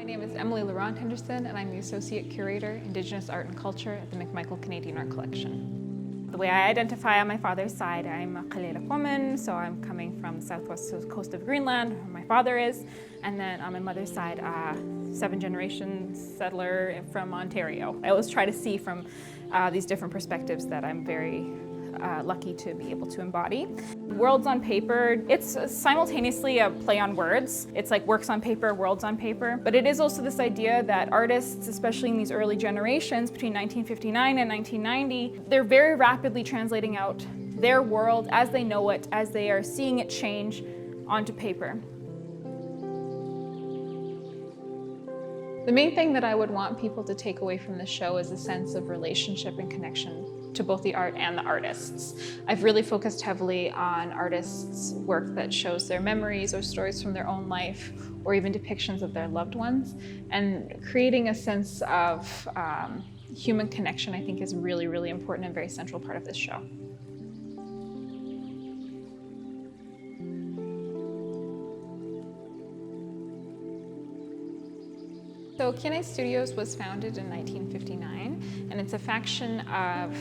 name is Emily Laurent Henderson, and I'm the Associate Curator, Indigenous Art and Culture at the McMichael Canadian Art Collection. The way I identify on my father's side, I'm a Curated woman, so I'm coming from the southwest coast of Greenland, where my father is, and then on my mother's side, seven-generation settler from Ontario. I always try to see from these different perspectives that I'm very lucky to be able to embody. Worlds on paper, it's simultaneously a play on words. It's like works on paper, worlds on paper. But it is also this idea that artists, especially in these early generations between 1959 and 1990, they're very rapidly translating out their world as they know it, as they are seeing it change onto paper. The main thing that I would want people to take away from the show is a sense of relationship and connection to both the art and the artists. I've really focused heavily on artists' work that shows their memories or stories from their own life, or even depictions of their loved ones. And creating a sense of human connection, I think, is really, really important and very central part of this show. So Kinngait Studios was founded in 1959, and it's a faction of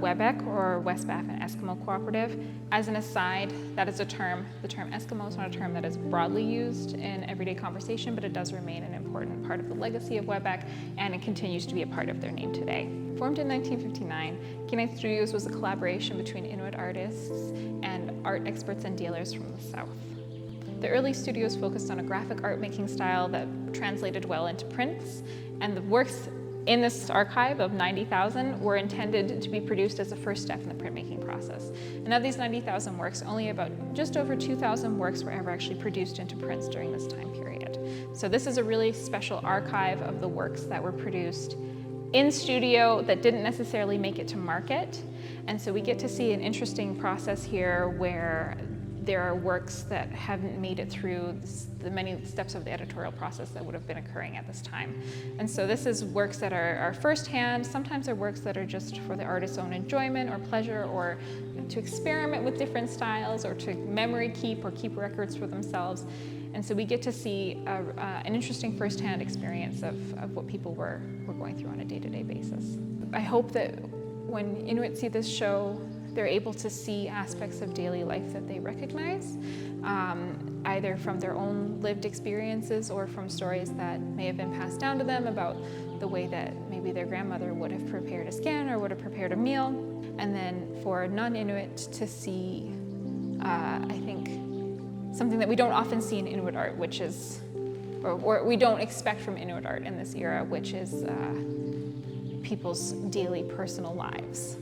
Webek, or West Baffin Eskimo Cooperative. As an aside, that is a term. The term Eskimo is not a term that is broadly used in everyday conversation, but it does remain an important part of the legacy of Webek, and it continues to be a part of their name today. Formed in 1959, Kinngait Studios was a collaboration between Inuit artists and art experts and dealers from the South. The early studios focused on a graphic art making style that translated well into prints, and the works in this archive of 90,000 were intended to be produced as a first step in the printmaking process. And of these 90,000 works, only about just over 2,000 works were ever actually produced into prints during this time period. So this is a really special archive of the works that were produced in studio that didn't necessarily make it to market. And so we get to see an interesting process here where there are works that haven't made it through the many steps of the editorial process that would have been occurring at this time. And so this is works that are firsthand. Sometimes they're works that are just for the artist's own enjoyment or pleasure, or to experiment with different styles, or to memory keep or keep records for themselves. And so we get to see an interesting firsthand experience of what people were going through on a day-to-day basis. I hope that when Inuit see this show, they're able to see aspects of daily life that they recognize, either from their own lived experiences or from stories that may have been passed down to them about the way that maybe their grandmother would have prepared a skin or would have prepared a meal. And then for non-Inuit to see, I think, something that we don't often see in Inuit art, which is, or we don't expect from Inuit art in this era, which is people's daily personal lives.